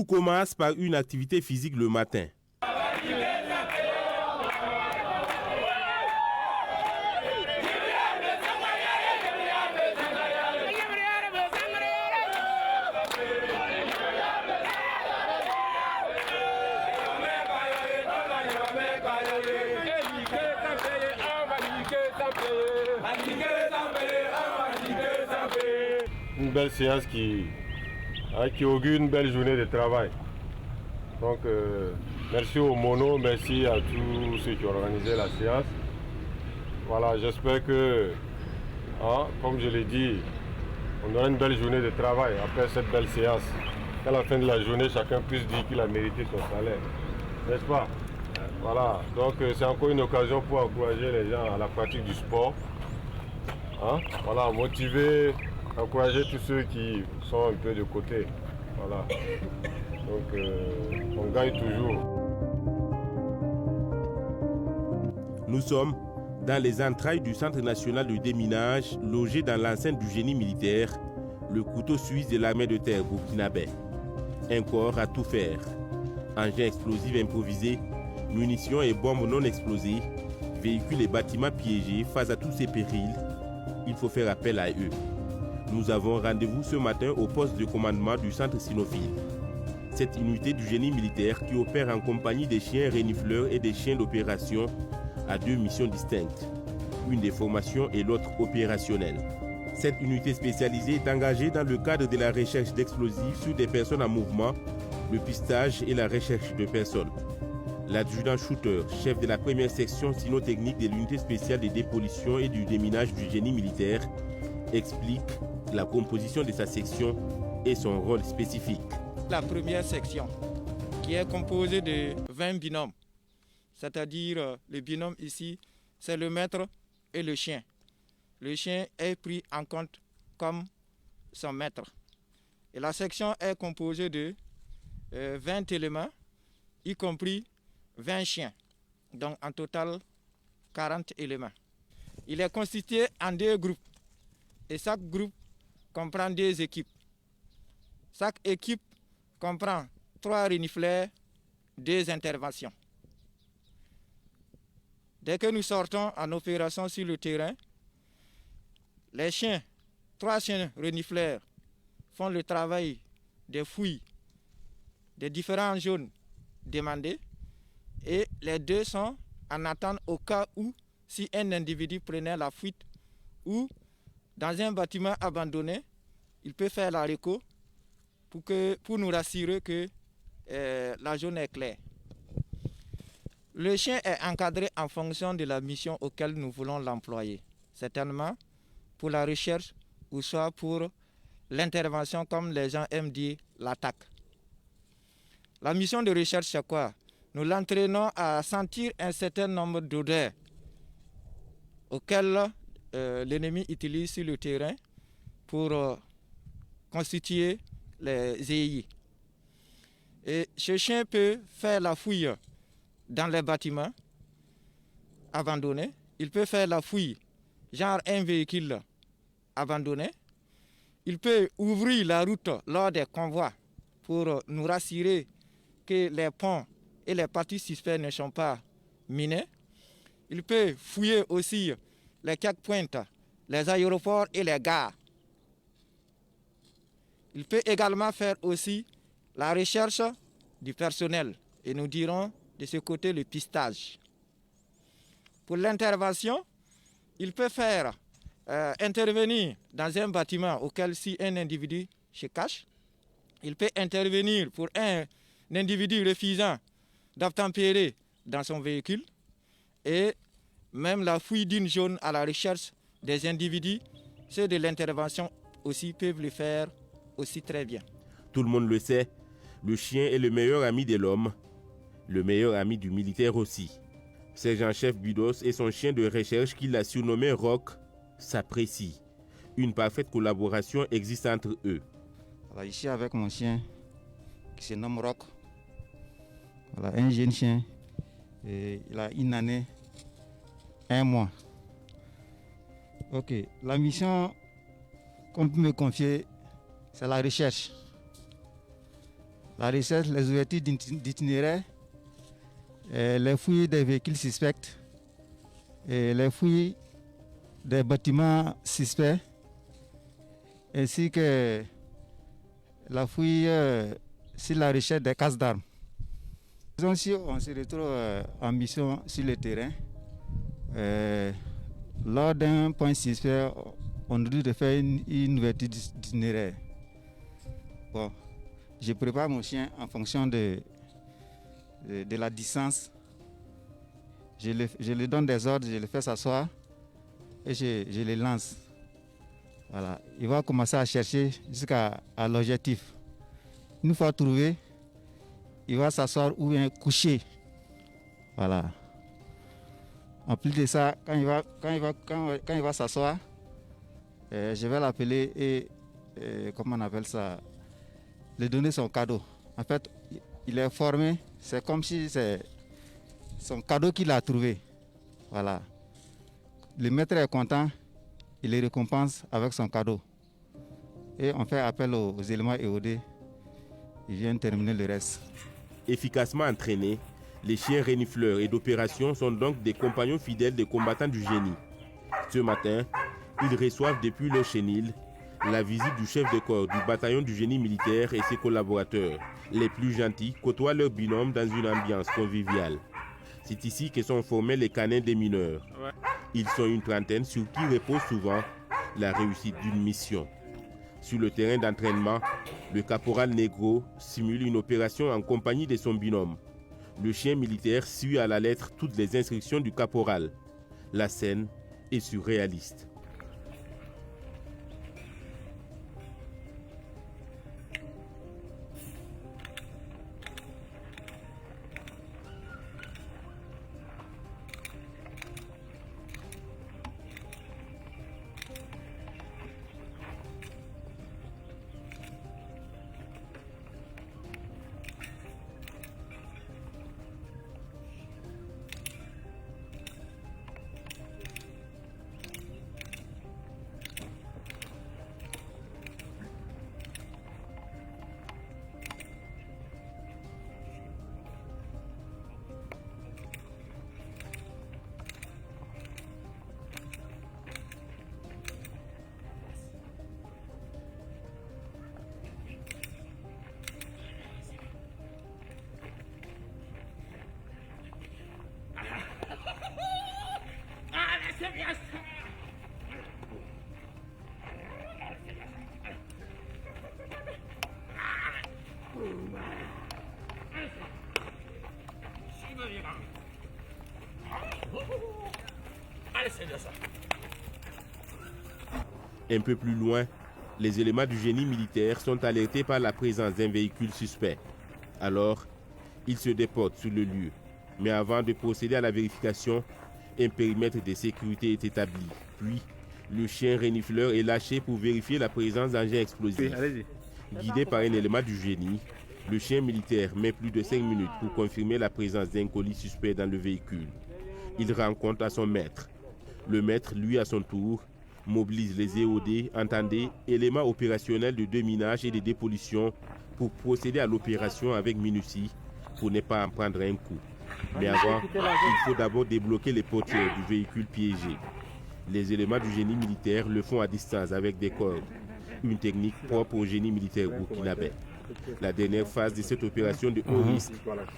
commence par une activité physique le matin. Une belle séance qui augure une belle journée de travail. Donc merci au Mono, merci à tous ceux qui ont organisé la séance. Voilà, j'espère que, comme je l'ai dit, on aura une belle journée de travail après cette belle séance. Qu'à la fin de la journée, chacun puisse dire qu'il a mérité son salaire. N'est-ce pas? Voilà, donc c'est encore une occasion pour encourager les gens à la pratique du sport. Voilà, motiver, encourager tous ceux qui sont un peu de côté. Voilà. Donc on gagne toujours. Nous sommes dans les entrailles du Centre national de déminage, logé dans l'enceinte du génie militaire, le couteau suisse de l'armée de terre burkinabé. Un corps à tout faire. Engins explosifs improvisés, munitions et bombes non explosées, véhicules et bâtiments piégés. Face à tous ces périls, il faut faire appel à eux. Nous avons rendez-vous ce matin au poste de commandement du centre cynophile. Cette unité du génie militaire qui opère en compagnie des chiens renifleurs et des chiens d'opération a deux missions distinctes. Une des formations et l'autre opérationnelle. Cette unité spécialisée est engagée dans le cadre de la recherche d'explosifs sur des personnes en mouvement, le pistage et la recherche de personnes. L'adjudant shooter, chef de la première section cynotechnique de l'unité spéciale de dépollution et du déminage du génie militaire, explique la composition de sa section et son rôle spécifique. La première section, qui est composée de 20 binômes, c'est-à-dire le binôme ici, c'est le maître et le chien. Le chien est pris en compte comme son maître. Et la section est composée de 20 éléments, y compris 20 chiens. Donc en total, 40 éléments. Il est constitué en deux groupes. Et chaque groupe comprend deux équipes. Chaque équipe comprend 3 renifleurs, 2 interventions. Dès que nous sortons en opération sur le terrain, les chiens, 3 chiens renifleurs, font le travail des fouilles des différentes zones demandées et les 2 sont en attente au cas où si un individu prenait la fuite ou dans un bâtiment abandonné, il peut faire la réco pour nous rassurer que la zone est claire. Le chien est encadré en fonction de la mission auquel nous voulons l'employer. Certainement pour la recherche ou soit pour l'intervention, comme les gens aiment dire, l'attaque. La mission de recherche, c'est quoi? Nous l'entraînons à sentir un certain nombre d'odeurs auxquelles l'ennemi utilise sur le terrain pour constituer les EI. Et ce chien peut faire la fouille dans les bâtiments abandonnés. Il peut faire la fouille, genre un véhicule abandonné. Il peut ouvrir la route lors des convois pour nous rassurer que les ponts et les parties suspectes ne sont pas minés. Il peut fouiller aussi les checkpoints, les aéroports et les gares. Il peut également faire aussi la recherche du personnel et nous dirons de ce côté le pistage. Pour l'intervention, il peut faire intervenir dans un bâtiment auquel si un individu se cache. Il peut intervenir pour un individu refusant d'obtempérer dans son véhicule et même la fouille d'une zone à la recherche des individus, ceux de l'intervention aussi peuvent le faire aussi très bien. Tout le monde le sait, le chien est le meilleur ami de l'homme, le meilleur ami du militaire aussi. Sergent-chef Budos et son chien de recherche qu'il a surnommé Rock s'apprécient. Une parfaite collaboration existe entre eux. Voilà, ici avec mon chien qui se nomme Rock. Voilà, un jeune chien. Et il a 1 année, 1 mois. Ok, la mission qu'on peut me confier, c'est la recherche. la recherche, les ouvertures d'itinéraires, les fouilles des véhicules suspects, et les fouilles des bâtiments suspects, ainsi que la fouille sur la recherche des cases d'armes. Si on se retrouve en mission sur le terrain, lors d'un point suspect, on nous dit de faire une ouverture d'itinéraire. Bon, je prépare mon chien en fonction de la distance. Je lui donne des ordres, je le fais s'asseoir et je le lance. Voilà. Il va commencer à chercher jusqu'à l'objectif. Une fois trouvé, il va s'asseoir ou bien coucher. Voilà. En plus de ça, quand il va s'asseoir, je vais l'appeler et comment on appelle ça, lui donner son cadeau. En fait, il est formé, c'est comme si c'est son cadeau qu'il a trouvé. Voilà. Le maître est content, il le récompense avec son cadeau. Et on fait appel aux éléments EOD, ils viennent terminer le reste. Efficacement entraînés, les chiens renifleurs et d'opération sont donc des compagnons fidèles des combattants du génie. Ce matin, ils reçoivent depuis leur chenil la visite du chef de corps du bataillon du génie militaire et ses collaborateurs. Les plus gentils côtoient leurs binômes dans une ambiance conviviale. C'est ici que sont formés les canins des mineurs. Ils sont une trentaine sur qui repose souvent la réussite d'une mission. Sur le terrain d'entraînement, le caporal Negro simule une opération en compagnie de son binôme. Le chien militaire suit à la lettre toutes les instructions du caporal. La scène est surréaliste. Un peu plus loin, les éléments du génie militaire sont alertés par la présence d'un véhicule suspect. Alors, ils se déportent sur le lieu. Mais avant de procéder à la vérification, un périmètre de sécurité est établi. Puis, le chien renifleur est lâché pour vérifier la présence d'engins explosifs. Guidé par un élément du génie, le chien militaire met plus de 5 minutes pour confirmer la présence d'un colis suspect dans le véhicule. Il rend compte à son maître. Le maître, lui, à son tour, mobilise les EOD, entendez, éléments opérationnels de déminage et de dépollution pour procéder à l'opération avec minutie pour ne pas en prendre un coup. Mais avant, il faut d'abord débloquer les portières du véhicule piégé. Les éléments du génie militaire le font à distance avec des cordes, une technique propre au génie militaire burkinabé. La dernière phase de cette opération de haut risque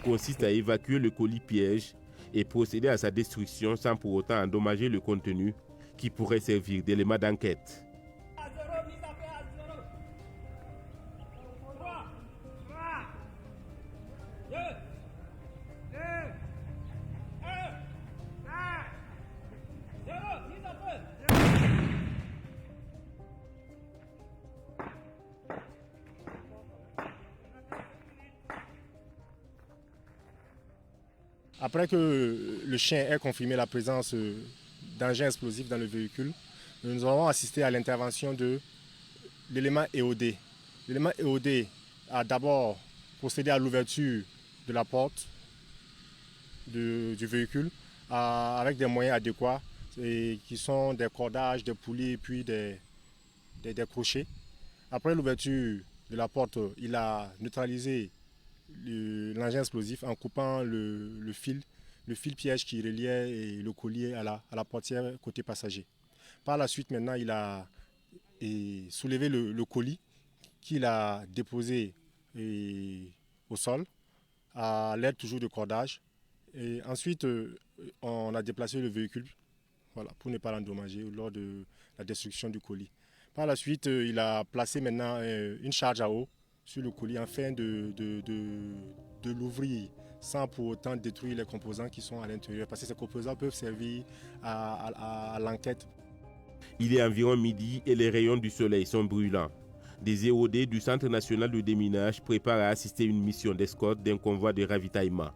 consiste à évacuer le colis piège et procéder à sa destruction sans pour autant endommager le contenu qui pourrait servir d'élément d'enquête. Après que le chien ait confirmé la présence d'engins explosifs dans le véhicule, nous avons assisté à l'intervention de l'élément EOD. L'élément EOD a d'abord procédé à l'ouverture de la porte du véhicule avec des moyens adéquats qui sont des cordages, des poulies puis des crochets. Après l'ouverture de la porte, il a neutralisé l'engin explosif en coupant le fil piège qui reliait le colis à la portière côté passager. Par la suite, maintenant, il a soulevé le colis qu'il a déposé au sol à l'aide toujours de cordage. Et ensuite, on a déplacé le véhicule, voilà, pour ne pas l'endommager lors de la destruction du colis. Par la suite, il a placé maintenant une charge à eau sur le colis afin de l'ouvrir sans pour autant détruire les composants qui sont à l'intérieur, parce que ces composants peuvent servir à l'enquête. Il est environ midi et les rayons du soleil sont brûlants. Des EOD du Centre national de déminage préparent à assister à une mission d'escorte d'un convoi de ravitaillement.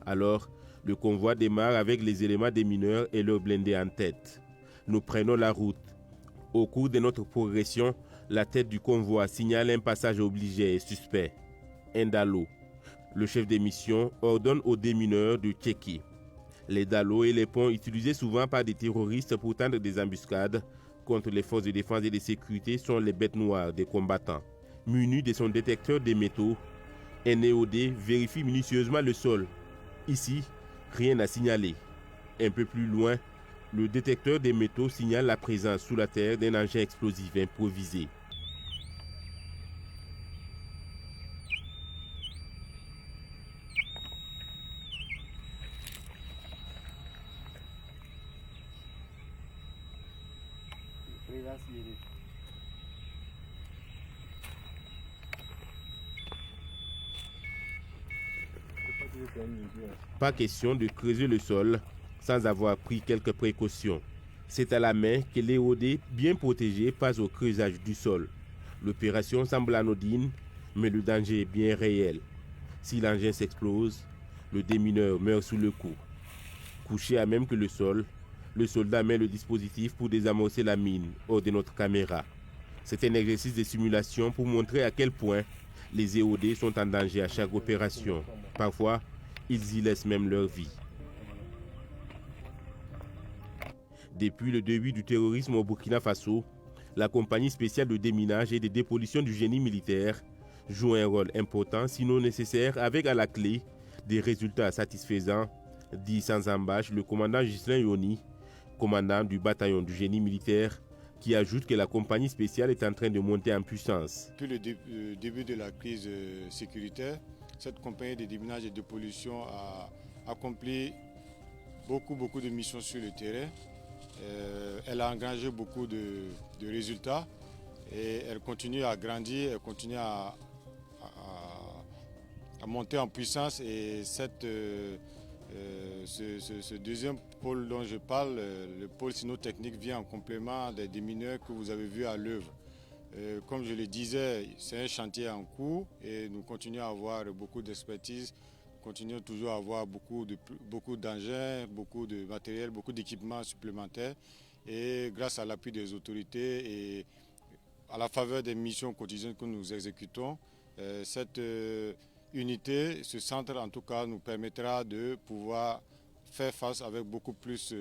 Alors, le convoi démarre avec les éléments des mineurs et leurs blindés en tête. Nous prenons la route. Au cours de notre progression, la tête du convoi signale un passage obligé et suspect. Un Dalo. Le chef des missions ordonne aux démineurs de checker. Les Dalos et les ponts utilisés souvent par des terroristes pour tendre des embuscades contre les forces de défense et de sécurité sont les bêtes noires des combattants. Muni de son détecteur des métaux, un EOD vérifie minutieusement le sol. Ici, rien à signaler. Un peu plus loin, le détecteur des métaux signale la présence sous la terre d'un engin explosif improvisé. Pas question de creuser le sol sans avoir pris quelques précautions. C'est à la main que l'EOD, bien protégé, passe au creusage du sol. L'opération semble anodine, mais le danger est bien réel. Si l'engin s'explose, le démineur meurt sous le coup. Couché à même que le sol, le soldat met le dispositif pour désamorcer la mine hors de notre caméra. C'est un exercice de simulation pour montrer à quel point les EOD sont en danger à chaque opération. Parfois, ils y laissent même leur vie. Depuis le début du terrorisme au Burkina Faso, la compagnie spéciale de déminage et de dépollution du génie militaire joue un rôle important, sinon nécessaire, avec à la clé des résultats satisfaisants, dit sans embâche le commandant Ghislain Yoni, commandant du bataillon du génie militaire, qui ajoute que la compagnie spéciale est en train de monter en puissance. Depuis le début de la crise sécuritaire, cette compagnie de déminage et de pollution a accompli beaucoup de missions sur le terrain. Elle a engagé beaucoup de résultats et elle continue à grandir, elle continue à monter en puissance. Et ce deuxième pôle dont je parle, le pôle cynotechnique, vient en complément des démineurs que vous avez vus à l'œuvre. Comme je le disais, c'est un chantier en cours et nous continuons à avoir beaucoup d'expertise, nous continuons toujours à avoir beaucoup d'engins, beaucoup de matériel, beaucoup d'équipements supplémentaires. Et grâce à l'appui des autorités et à la faveur des missions quotidiennes que nous exécutons, cette unité, ce centre en tout cas, nous permettra de pouvoir faire face avec beaucoup plus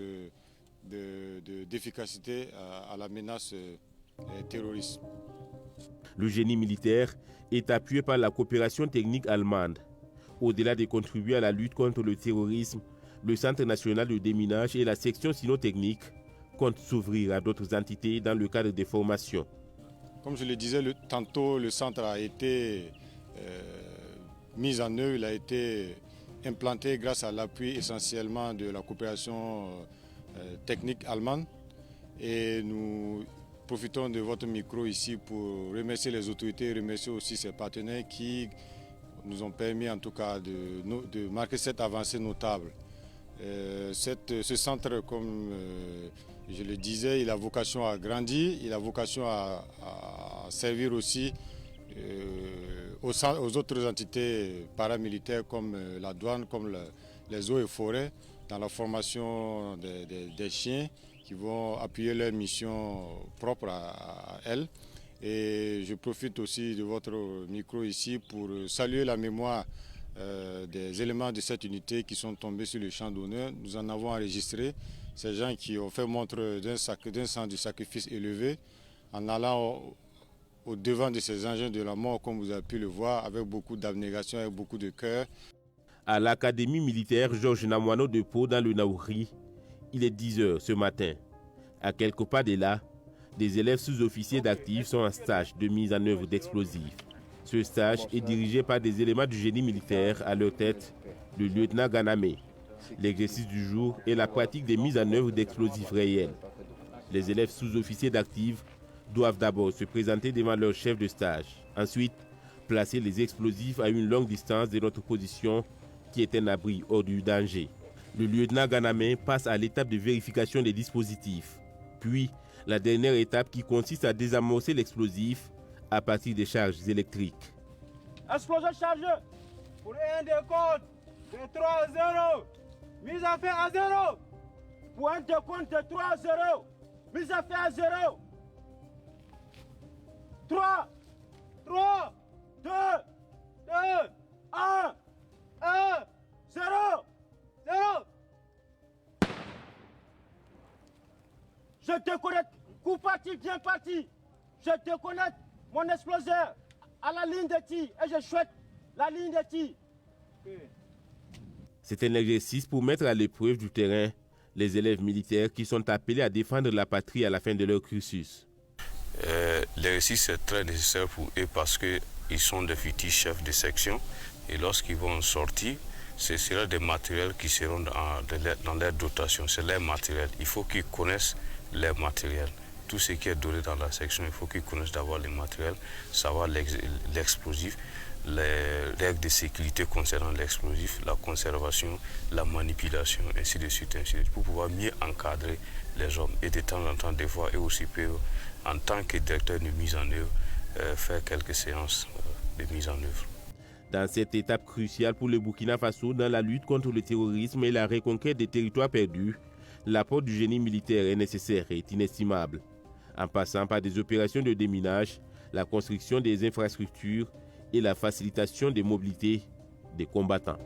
d'efficacité à la menace terroriste. Le génie militaire est appuyé par la coopération technique allemande. Au-delà de contribuer à la lutte contre le terrorisme, le Centre national de déminage et la section cynotechnique comptent s'ouvrir à d'autres entités dans le cadre des formations. Comme je le disais tantôt, le centre a été mis en œuvre, il a été implanté grâce à l'appui essentiellement de la coopération technique allemande. Et nous profitons de votre micro ici pour remercier les autorités, remercier aussi ses partenaires qui nous ont permis en tout cas de marquer cette avancée notable. Ce centre, comme je le disais, il a vocation à grandir, il a vocation à servir aussi aux autres entités paramilitaires comme la douane, comme les eaux et forêts, dans la formation des chiens qui vont appuyer leur mission propre à elles. Et je profite aussi de votre micro ici pour saluer la mémoire des éléments de cette unité qui sont tombés sur le champ d'honneur. Nous en avons enregistré ces gens qui ont fait montre d'un sens du sacrifice élevé en allant au devant de ces engins de la mort, comme vous avez pu le voir, avec beaucoup d'abnégation, avec beaucoup de cœur. À l'académie militaire Georges Namoiano de Pau dans le Naouri, il est 10 h ce matin. À quelques pas de là, des élèves sous-officiers d'actifs sont en stage de mise en œuvre d'explosifs. Ce stage est dirigé par des éléments du génie militaire, à leur tête le lieutenant Ganame. L'exercice du jour est la pratique des mises en œuvre d'explosifs réels. Les élèves sous-officiers d'actifs doivent d'abord se présenter devant leur chef de stage. Ensuite, placer les explosifs à une longue distance de notre position qui est un abri hors du danger. Le lieutenant Ganame passe à l'étape de vérification des dispositifs. Puis, la dernière étape qui consiste à désamorcer l'explosif à partir des charges électriques. Explosion chargée pour un décompte de 3-0. Mise à fait à 0. Pour un décompte de 3-0. Mise à fait à 0. 3, 2, 1, 0. Je te connais, coup parti, bien parti. Je te connais, mon exploseur, à la ligne de tir, et je souhaite la ligne de tir. C'est un exercice pour mettre à l'épreuve du terrain les élèves militaires qui sont appelés à défendre la patrie à la fin de leur cursus. L'exercice est très nécessaire pour eux parce qu'ils sont des futurs chefs de section et lorsqu'ils vont sortir, ce sera des matériels qui seront dans leur dotation, c'est leur matériel. Il faut qu'ils connaissent leur matériel. Tout ce qui est donné dans la section, il faut qu'ils connaissent d'abord les matériels, savoir l'explosif, les règles de sécurité concernant l'explosif, la conservation, la manipulation, ainsi de suite, pour pouvoir mieux encadrer les hommes. Et de temps en temps, des fois, eux aussi peuvent, en tant que directeur de mise en œuvre, faire quelques séances de mise en œuvre. Dans cette étape cruciale pour le Burkina Faso dans la lutte contre le terrorisme et la reconquête des territoires perdus, l'apport du génie militaire est nécessaire et inestimable. En passant par des opérations de déminage, la construction des infrastructures et la facilitation des mobilités des combattants.